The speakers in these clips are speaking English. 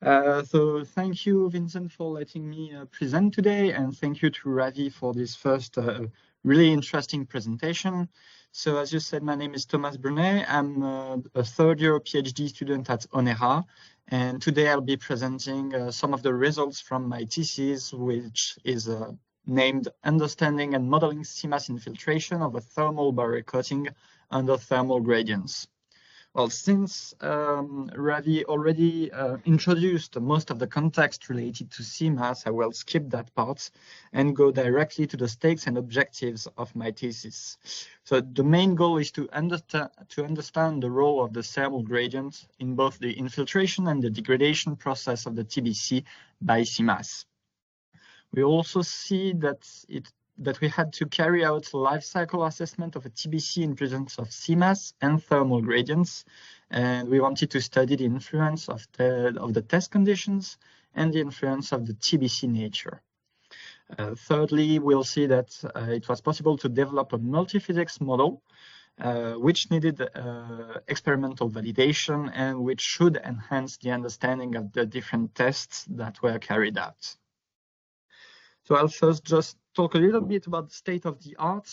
So thank you, Vincent, for letting me present today, and thank you to Ravi for this first really interesting presentation. So as you said, my name is Thomas Brunet. I'm a third-year PhD student at ONERA, and today I'll be presenting some of the results from my thesis, which is named Understanding and Modeling CMAS Infiltration of a Thermal Barrier Coating under Thermal Gradients. Well, since Ravi already introduced most of the context related to CMAS, I will skip that part and go directly to the stakes and objectives of my thesis. So the main goal is to understand the role of the thermal gradient in both the infiltration and the degradation process of the TBC by CMAS. We also see that we had to carry out a life cycle assessment of a TBC in presence of CMAS and thermal gradients, and we wanted to study the influence of the test conditions and the influence of the TBC nature. Thirdly, we'll see that it was possible to develop a multi-physics model which needed experimental validation and which should enhance the understanding of the different tests that were carried out. So I'll first just talk a little bit about the state of the art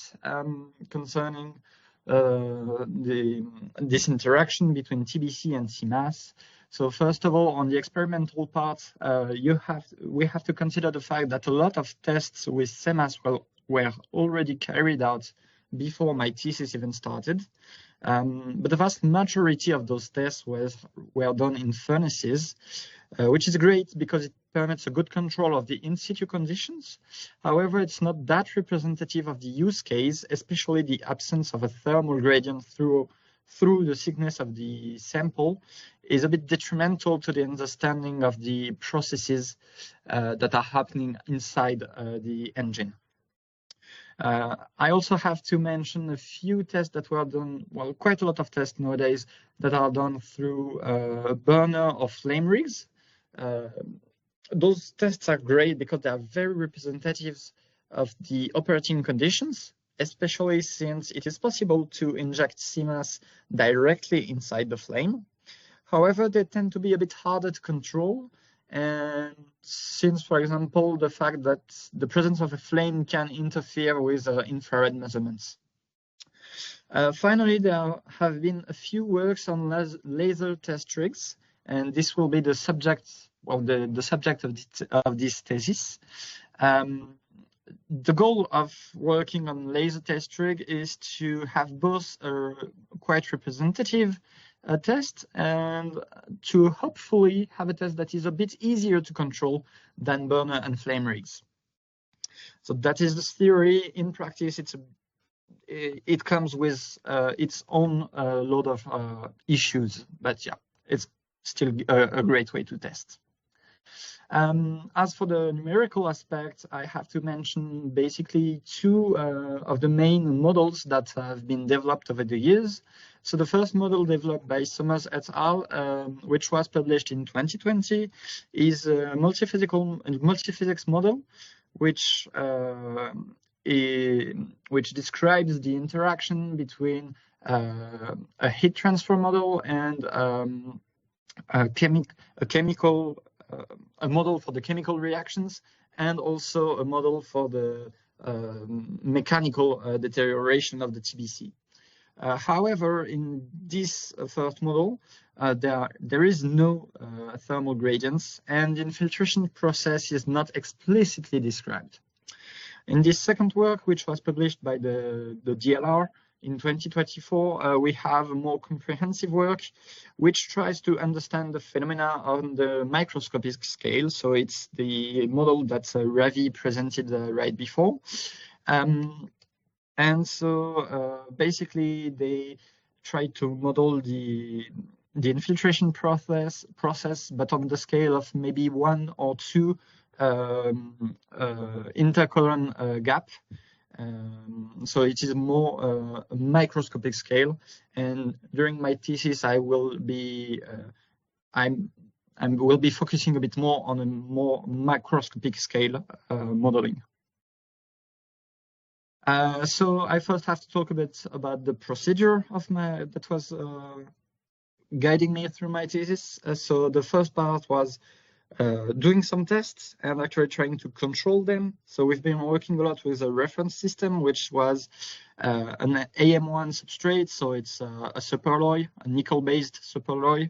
concerning this interaction between TBC and CMAS. So first of all, on the experimental part, we have to consider the fact that a lot of tests with CMAS were already carried out before my thesis even started. But the vast majority of those tests were done in furnaces, which is great because it permits a good control of the in situ conditions. However, it's not that representative of the use case, especially the absence of a thermal gradient through the thickness of the sample is a bit detrimental to the understanding of the processes that are happening inside the engine. I also have to mention a few tests that were done, well, quite a lot of tests nowadays that are done through burner or flame rigs. Those tests are great because they are very representative of the operating conditions, especially since it is possible to inject CMAS directly inside the flame. However, they tend to be a bit harder to control. And since, for example, the fact that the presence of a flame can interfere with infrared measurements. Finally, there have been a few works on laser test rigs, and this will be the subject, well, the subject of this thesis. The goal of working on laser test rig is to have both a quite representative test and to hopefully have a test that is a bit easier to control than burner and flame rigs. So that is the theory. In practice, it comes with its own load of issues, but yeah, it's still a great way to test. As for the numerical aspect, I have to mention basically two of the main models that have been developed over the years. So the first model developed by Summers et al., which was published in 2020, is a multi-physics model, which describes the interaction between a heat transfer model and a model for the chemical reactions, and also a model for the mechanical deterioration of the TBC. However, in this first model, there is no thermal gradients, and the infiltration process is not explicitly described. In this second work, which was published by the DLR in 2024, we have a more comprehensive work which tries to understand the phenomena on the microscopic scale. So it's the model that Ravi presented right before. And so basically they try to model the infiltration process, but on the scale of maybe 1 or 2 intercolumn gap. So it is more a microscopic scale, and during my thesis I will be focusing a bit more on a more macroscopic scale modeling. So I first have to talk a bit about the procedure of that was guiding me through my thesis. So the first part was doing some tests and actually trying to control them. So we've been working a lot with a reference system, which was an AM1 substrate. So it's a superalloy, a nickel-based superalloy,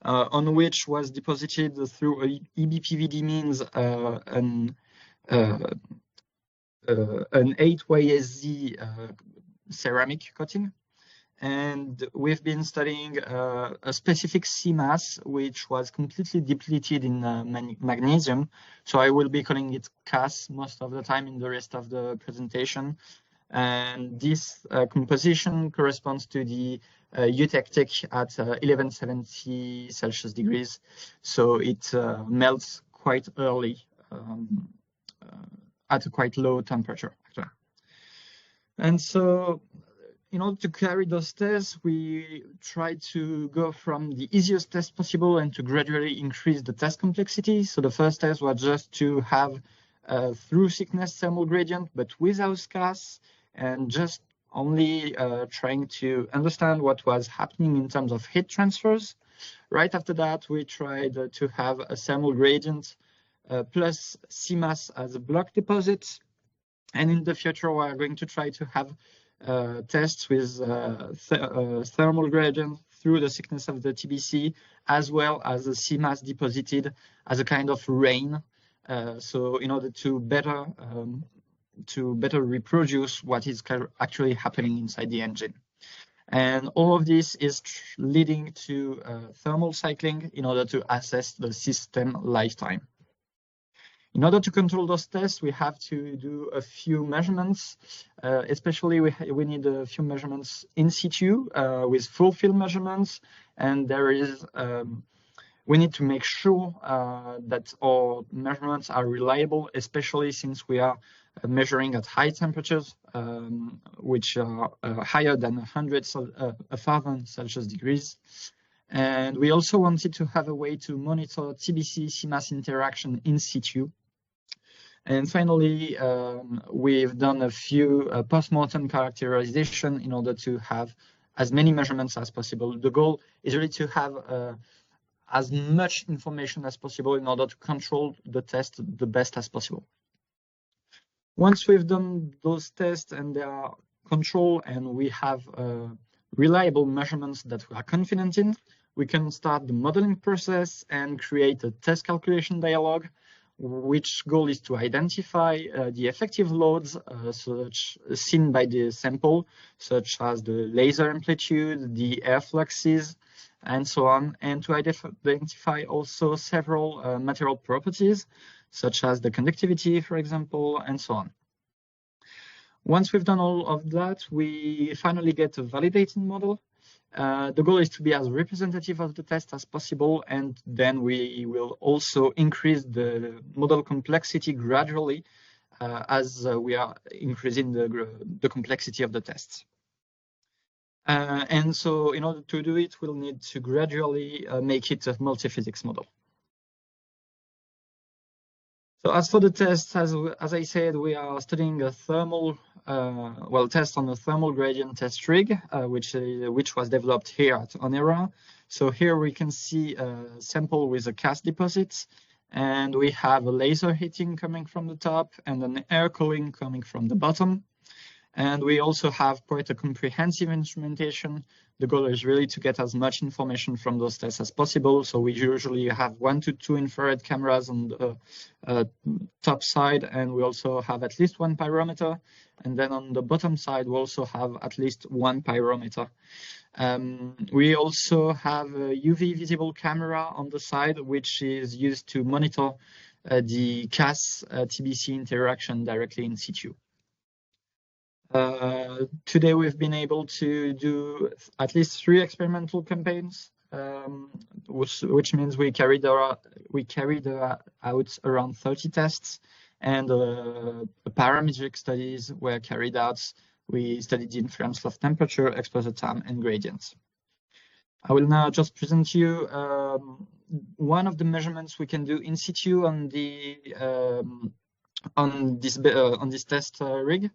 on which was deposited through a EBPVD means an 8YSZ ceramic coating. And we've been studying a specific CMAS, which was completely depleted in magnesium. So I will be calling it CAS most of the time in the rest of the presentation. And this composition corresponds to the eutectic at 1170 Celsius degrees. So it melts quite early at a quite low temperature, actually. And so in order to carry those tests, we try to go from the easiest test possible and to gradually increase the test complexity. So the first test was just to have a through thickness thermal gradient, but without CAS, and just only trying to understand what was happening in terms of heat transfers. Right after that, we tried to have a thermal gradient plus CMAS as a block deposit. And in the future, we're going to try to have tests with thermal gradient through the thickness of the TBC, as well as the CMAS deposited as a kind of rain. So in order to better reproduce what is actually happening inside the engine. And all of this is leading to thermal cycling in order to assess the system lifetime. In order to control those tests, we have to do a few measurements. Especially, we need a few measurements in situ with full field measurements. And there is, we need to make sure that our measurements are reliable, especially since we are measuring at high temperatures, which are higher than 1,000 Celsius degrees. And we also wanted to have a way to monitor TBC-CMAS interaction in situ. And finally, we've done a few post-mortem characterization in order to have as many measurements as possible. The goal is really to have as much information as possible in order to control the test the best as possible. Once we've done those tests and they are controlled and we have reliable measurements that we are confident in, we can start the modeling process and create a test calculation dialog, which goal is to identify the effective loads seen by the sample, such as the laser amplitude, the air fluxes, and so on, and to identify also several material properties, such as the conductivity, for example, and so on. Once we've done all of that, we finally get a validating model. The goal is to be as representative of the test as possible, and then we will also increase the model complexity gradually as we are increasing the complexity of the tests. And so in order to do it, we'll need to gradually make it a multi-physics model. So as for the test, as I said, we are studying a thermal, test on a thermal gradient test rig, which was developed here at ONERA. So here we can see a sample with a CAS deposit, and we have a laser heating coming from the top and an air cooling coming from the bottom. And we also have quite a comprehensive instrumentation. The goal is really to get as much information from those tests as possible. So we usually have 1 to 2 infrared cameras on the top side, and we also have at least 1 pyrometer. And then on the bottom side, we also have at least 1 pyrometer. We also have a UV visible camera on the side, which is used to monitor the CAS TBC interaction directly in situ. Today we've been able to do at least 3 experimental campaigns, which means we carried out around 30 tests, and parametric studies were carried out. We studied the influence of temperature, exposure time, and gradients. I will now just present you one of the measurements we can do in situ on this test rig.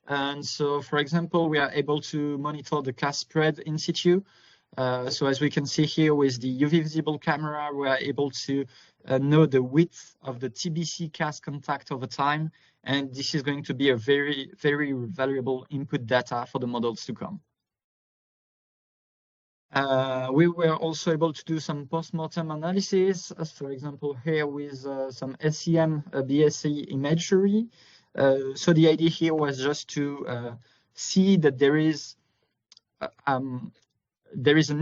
And so, for example, we are able to monitor the CAS spread in situ. So as we can see here with the UV visible camera, we are able to know the width of the TBC cast contact over time. And this is going to be a very, very valuable input data for the models to come. We were also able to do some post-mortem analysis, as for example here with some SEM BSE imagery. So the idea here was just to see that there is an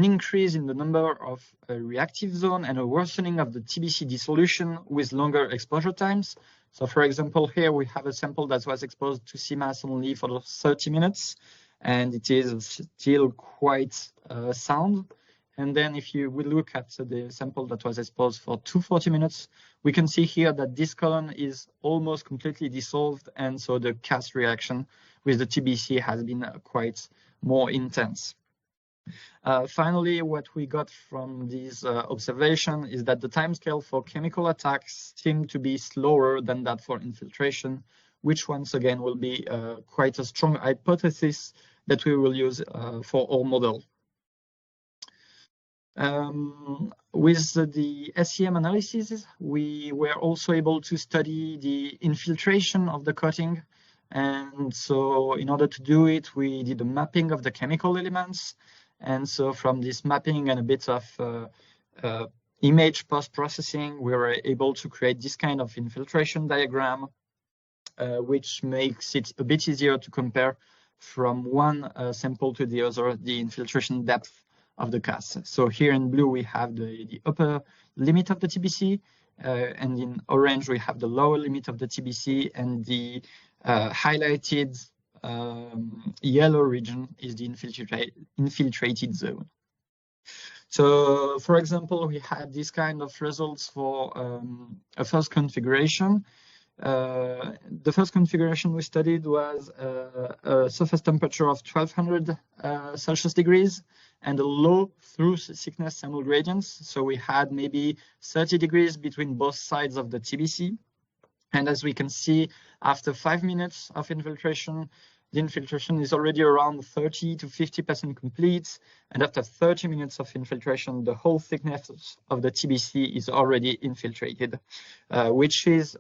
increase in the number of reactive zone and a worsening of the TBC dissolution with longer exposure times. So for example, here we have a sample that was exposed to CMAS only for 30 minutes, and it is still quite sound. And then if you will look at the sample that was exposed for 240 minutes, we can see here that this column is almost completely dissolved, and so the cast reaction with the TBC has been quite more intense. Finally, what we got from this observation is that the timescale for chemical attacks seem to be slower than that for infiltration, which once again will be quite a strong hypothesis that we will use for our model. With the SEM analysis, we were also able to study the infiltration of the coating. And so in order to do it, we did a mapping of the chemical elements. And so from this mapping and a bit of image post-processing, we were able to create this kind of infiltration diagram, which makes it a bit easier to compare from one sample to the other, the infiltration depth of the cast. So here in blue, we have the upper limit of the TBC, and in orange, we have the lower limit of the TBC, and the highlighted yellow region is the infiltrated zone. So, for example, we had this kind of results for a first configuration. The first configuration we studied was a surface temperature of 1200 Celsius degrees and a low through thickness thermal gradients. So we had maybe 30 degrees between both sides of the TBC. And as we can see, after 5 minutes of infiltration, the infiltration is already around 30 to 50% complete. And after 30 minutes of infiltration, the whole thickness of the TBC is already infiltrated, which is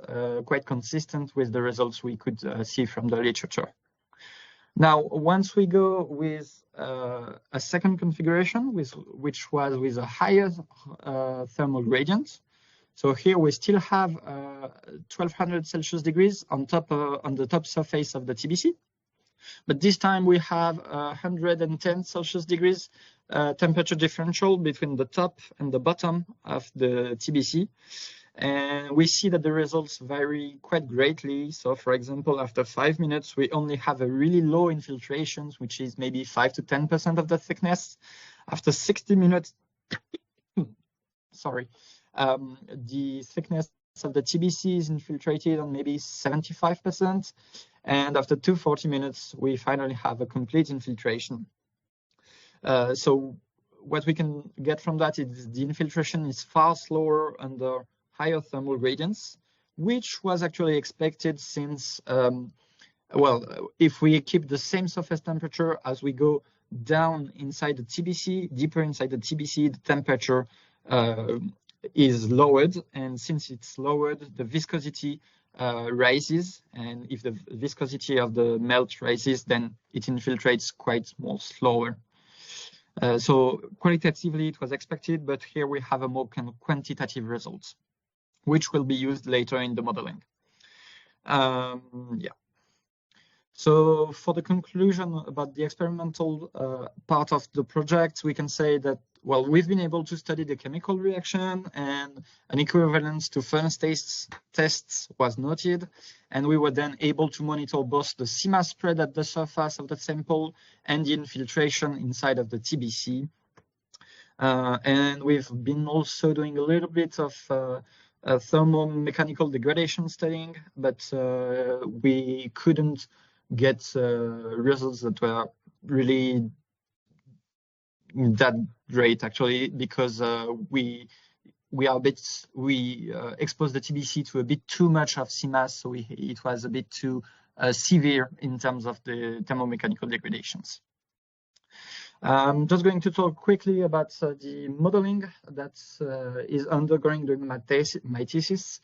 quite consistent with the results we could see from the literature. Now, once we go with a second configuration, which was with a higher thermal gradient. So here we still have 1200 Celsius degrees on the top surface of the TBC. But this time we have 110 Celsius degrees temperature differential between the top and the bottom of the TBC. And we see that the results vary quite greatly. So for example, after 5 minutes, we only have a really low infiltrations, which is maybe 5 to 10% of the thickness. After 60 minutes, sorry, the thickness of the TBC is infiltrated on maybe 75%. And after 240 minutes, we finally have a complete infiltration. So what we can get from that is the infiltration is far slower under higher thermal gradients, which was actually expected since, well, if we keep the same surface temperature as we go down inside the TBC, deeper inside the TBC, the temperature is lowered. And since it's lowered, the viscosity rises. And if the viscosity of the melt rises, then it infiltrates quite more slower. So qualitatively, it was expected, but here we have a more kind of quantitative results, which will be used later in the modeling. Yeah. So for the conclusion about the experimental part of the project, we can say that, well, we've been able to study the chemical reaction, and an equivalence to furnace tests was noted. And we were then able to monitor both the CMAS spread at the surface of the sample and the infiltration inside of the TBC. And we've been also doing a little bit of thermomechanical degradation studying, but we couldn't get results that were really that great, actually, because we exposed the TBC to a bit too much of CMAS, so it was a bit too severe in terms of the thermomechanical degradations. I'm just going to talk quickly about the modeling that is undergoing during my thesis.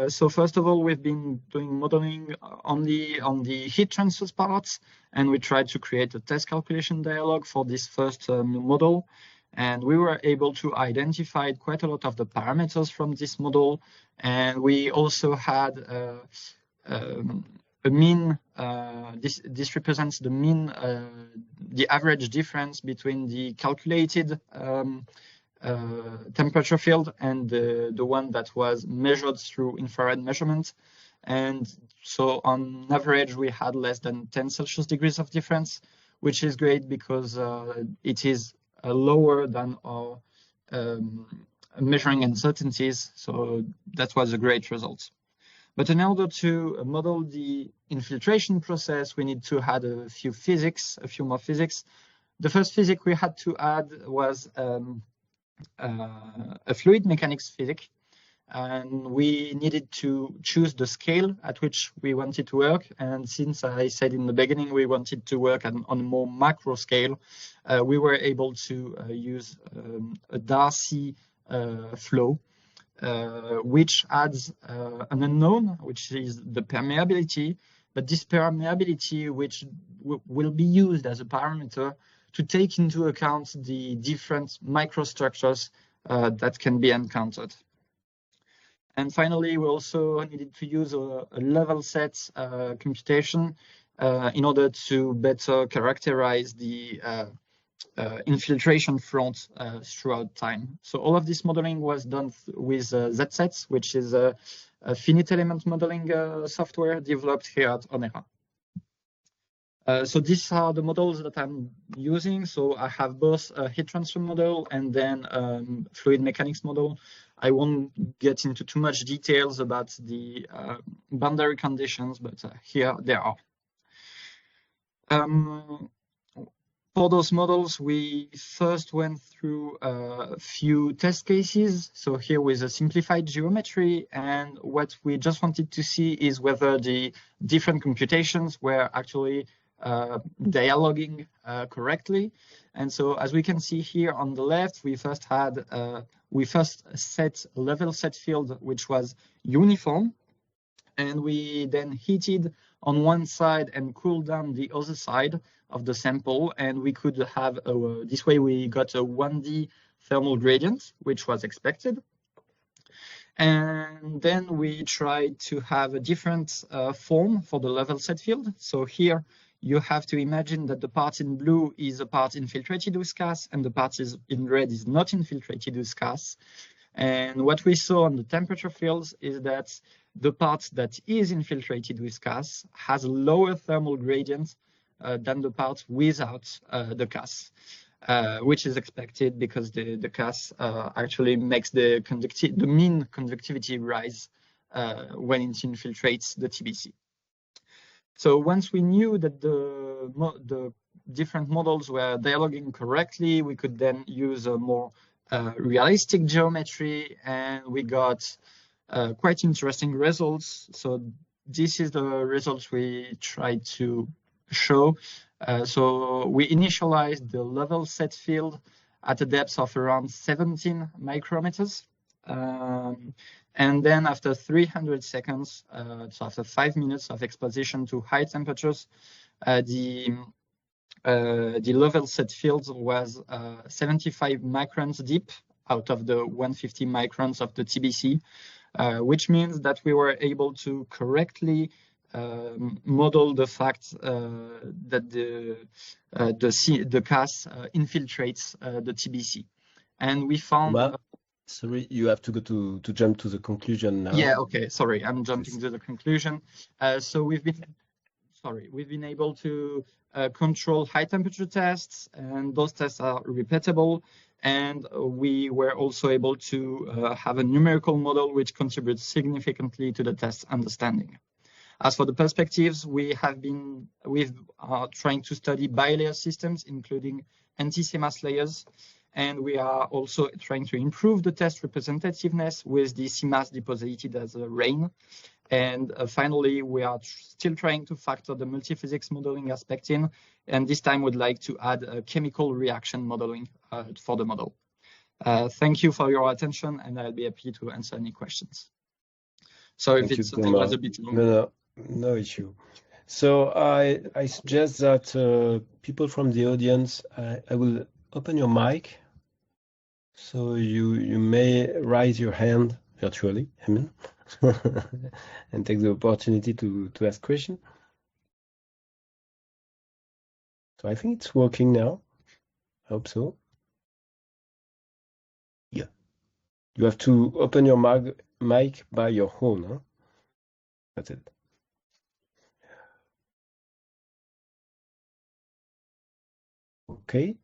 So first of all, we've been doing modeling only on the heat transfer parts, and we tried to create a test calculation dialog for this first model. And we were able to identify quite a lot of the parameters from this model. And we also had a mean, this represents the mean, the average difference between the calculated temperature field and the one that was measured through infrared measurement. And so on average, we had less than 10 Celsius degrees of difference, which is great because it is lower than our measuring uncertainties. So that was a great result. But in order to model the infiltration process, we need to add a few more physics. The first physics we had to add was a fluid mechanics physics, and we needed to choose the scale at which we wanted to work. And since I said in the beginning we wanted to work on a more macro scale, we were able to use a Darcy flow, which adds an unknown, which is the permeability. But this permeability, which will be used as a parameter to take into account the different microstructures that can be encountered. And finally, we also needed to use a level set computation in order to better characterize the infiltration front throughout time. So all of this modeling was done with ZSets, which is a finite element modeling software developed here at ONERA. So these are the models that I'm using. So I have both a heat transfer model and then fluid mechanics model. I won't get into too much details about the boundary conditions, but here they are. For those models, we first went through a few test cases. So here with a simplified geometry, and what we just wanted to see is whether the different computations were actually dialoguing correctly. And so as we can see here on the left, we first set a level set field which was uniform, and we then heated on one side and cooled down the other side of the sample, and we could have this way we got a 1D thermal gradient, which was expected. And then we tried to have a different form for the level set field. So here you have to imagine that the part in blue is a part infiltrated with gas, and the part in red is not infiltrated with gas. And what we saw on the temperature fields is that the part that is infiltrated with gas has a lower thermal gradient than the part without the gas, which is expected because the gas actually makes the mean conductivity rise when it infiltrates the TBC. So once we knew that the different models were dialoguing correctly, we could then use a more realistic geometry, and we got quite interesting results. So this is the results we tried to show. So we initialized the level set field at a depth of around 17 micrometers. And then after 300 seconds, so after 5 minutes of exposition to high temperatures, the level set field was 75 microns deep out of the 150 microns of the TBC, which means that we were able to correctly model the fact that the gas infiltrates the TBC. And we found... Sorry, you have to go to jump to the conclusion now. Yeah, okay, sorry, I'm jumping to the conclusion. So we've been able to control high temperature tests, and those tests are repeatable. And we were also able to have a numerical model which contributes significantly to the test understanding. As for the perspectives, we are trying to study bilayer systems, including anti-CMAS layers. And we are also trying to improve the test representativeness with the CMAS deposited as a rain. And finally, we are still trying to factor the multiphysics modeling aspect in. And this time we'd like to add a chemical reaction modeling for the model. Thank you for your attention, and I'll be happy to answer any questions. So if it was a bit long. No issue. So I suggest that people from the audience, I will open your mic. So you may raise your hand virtually, I mean, and take the opportunity to ask question. So I think it's working now. I hope so. Yeah. You have to open your mic by your own, huh? That's it. Okay.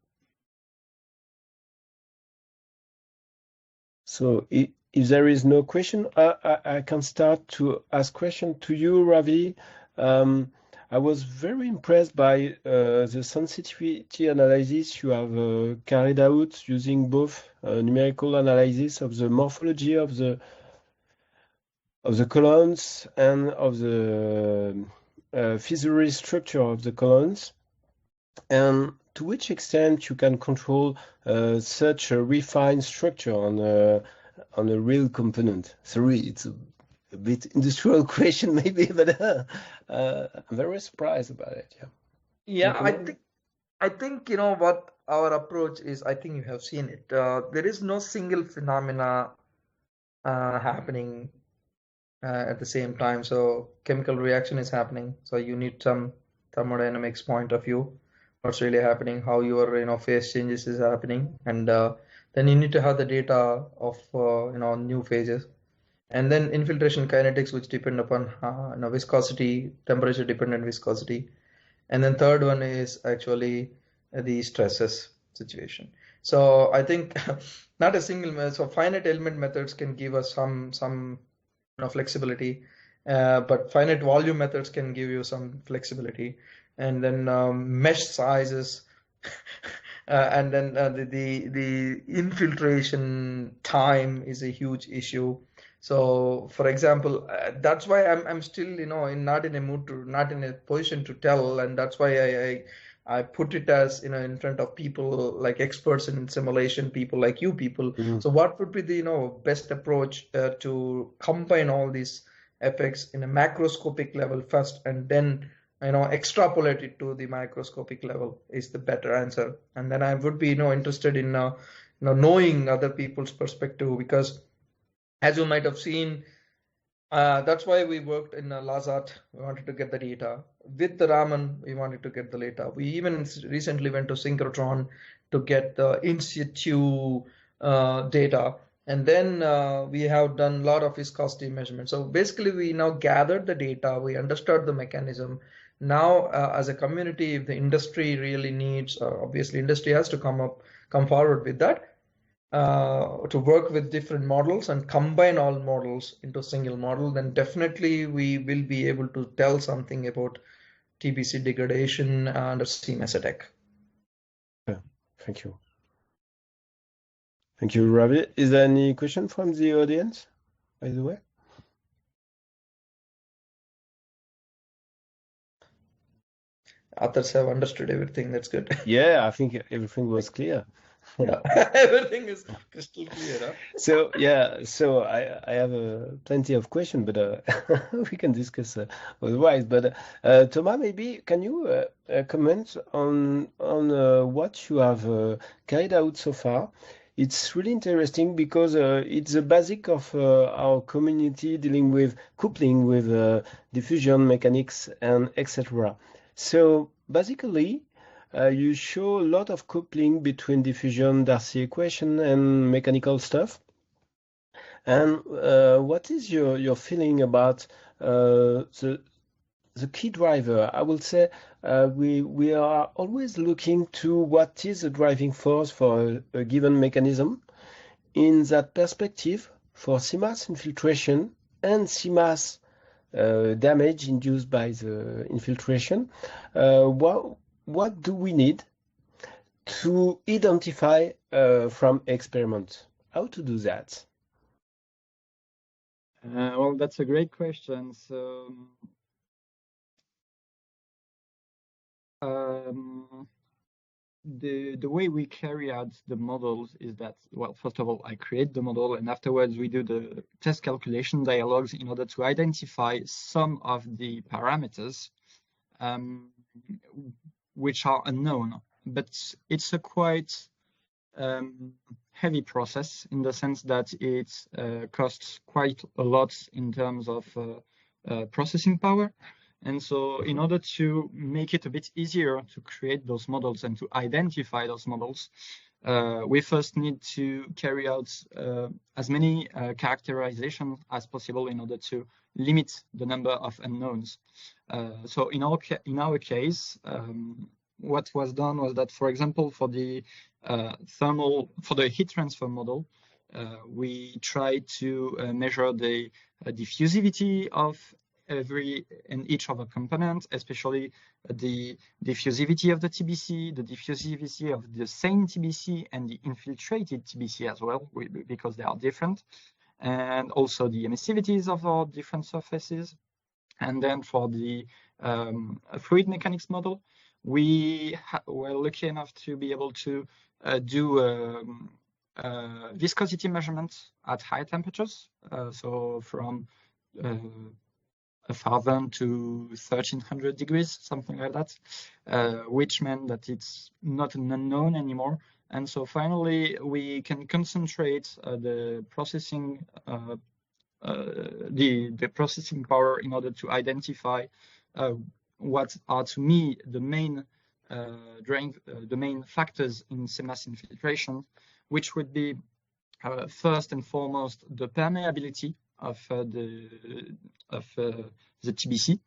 So if there is no question, I can start to ask question to you, Ravi. I was very impressed by the sensitivity analysis you have carried out using both numerical analysis of the morphology of the columns and of the physiology structure of the columns, and to which extent you can control such a refined structure on a real component. Sorry, it's a bit industrial question maybe, but I'm very surprised about it. Yeah, I think you know what our approach is. I think you have seen it. There is no single phenomena happening at the same time. So chemical reaction is happening. So you need some thermodynamics point of view. What's really happening, how your phase changes is happening, and then you need to have the data of new phases, and then infiltration kinetics, which depend upon viscosity, temperature dependent viscosity, and then third one is actually the stresses situation. So I think not a single so finite element methods can give us some flexibility, but finite volume methods can give you some flexibility. And then mesh sizes, and then the infiltration time is a huge issue. So, for example, that's why I'm still not in a position to tell, and that's why I put it as in front of people like experts in simulation, people like you people. Mm-hmm. So, what would be the best approach to combine all these effects in a macroscopic level first, and then extrapolate it to the microscopic level is the better answer. And then I would be interested in knowing other people's perspective, because as you might have seen, that's why we worked in Lazat. We wanted to get the data. With the Raman, we wanted to get the data. We even recently went to synchrotron to get the in situ data. And then we have done a lot of viscosity measurements. So basically, we now gathered the data. We understood the mechanism. Now, as a community, if the industry really needs, obviously industry has to come forward with that, to work with different models and combine all models into a single model, then definitely we will be able to tell something about TBC degradation under CMAS attack. Yeah, thank you. Thank you, Ravi. Is there any question from the audience, by the way? Others have understood everything. That's good. Yeah, I think everything was clear. Yeah, everything is crystal clear. Huh? So yeah, so I have plenty of questions, but we can discuss otherwise. But Thomas, maybe can you comment on what you have carried out so far? It's really interesting because it's the basic of our community dealing with coupling with diffusion mechanics and etc. So basically, you show a lot of coupling between diffusion, Darcy equation, and mechanical stuff. And what is your feeling about the key driver? I will say we are always looking to what is the driving force for a given mechanism. In that perspective, for CMAS infiltration and CMAS damage induced by the infiltration, what do we need to identify from experiment. How to do that? Well, that's a great question. So, the way we carry out the models is that, well, first of all, I create the model, and afterwards we do the test calculation dialogues in order to identify some of the parameters which are unknown. But it's a quite heavy process in the sense that it costs quite a lot in terms of processing power. And so in order to make it a bit easier to create those models and to identify those models, we first need to carry out as many characterizations as possible in order to limit the number of unknowns. So in our case, what was done was that, for example, for the heat transfer model, we tried to measure the diffusivity of every and each of the components, especially the diffusivity of the TBC, the diffusivity of the same TBC, and the infiltrated TBC as well, because they are different, and also the emissivities of our different surfaces. And then for the fluid mechanics model, we were lucky enough to be able to do viscosity measurements at high temperatures, so from 1,000 to 1,300 degrees, something like that, which meant that it's not an unknown anymore. And so finally, we can concentrate the processing the processing power in order to identify what are, to me, the main factors in CMAS infiltration, which would be first and foremost the permeability of the TBC.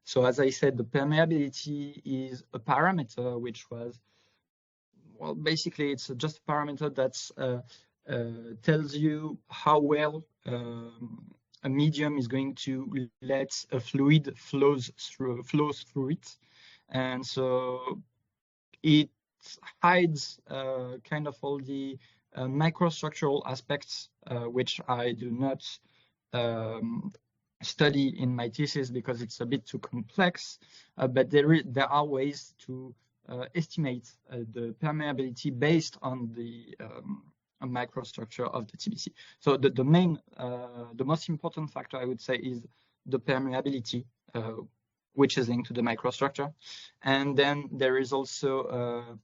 So as I said, the permeability is a parameter which was, well, basically it's just a parameter that tells you how well a medium is going to let a fluid flows through it. And so it hides kind of all the microstructural aspects, which I do not study in my thesis because it's a bit too complex, but there are ways to estimate the permeability based on the microstructure of the TBC. So the most important factor, I would say, is the permeability, which is linked to the microstructure. And then there is also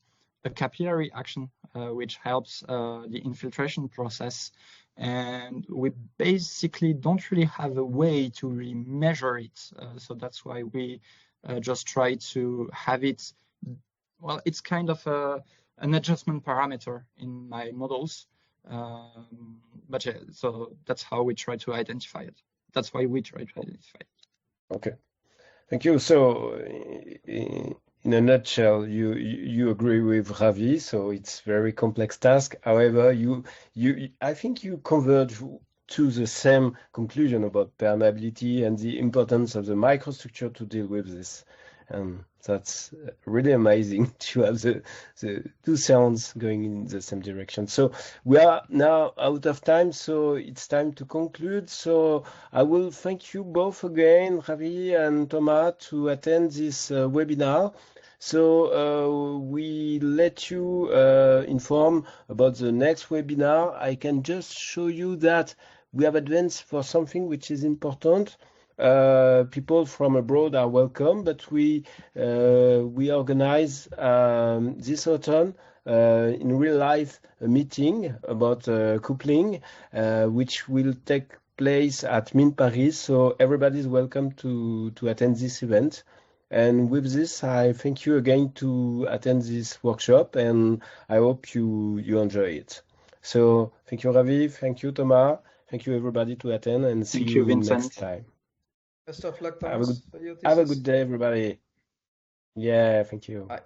a capillary action, which helps the infiltration process. And we basically don't really have a way to really measure it. So that's why we just try to have it. Well, it's kind of an adjustment parameter in my models. But yeah, so that's how we try to identify it. That's why we try to identify it. Okay, thank you. So in a nutshell, you agree with Ravi. So it's very complex task. However, I think you converge to the same conclusion about permeability and the importance of the microstructure to deal with this. And that's really amazing to have the two sounds going in the same direction. So we are now out of time, so it's time to conclude. So I will thank you both again, Ravi and Thomas, to attend this webinar. So we let you inform about the next webinar. I can just show you that we have advanced for something which is important. People from abroad are welcome, but we organize this autumn in real life a meeting about coupling, which will take place at Mines Paris. So everybody is welcome to attend this event. And with this, I thank you again to attend this workshop, and I hope you enjoy it. So thank you, Ravi. Thank you, Thomas. Thank you, everybody, to attend, and see you next time. Best of luck, Thomas. Have a good day, everybody. Yeah, thank you. Bye.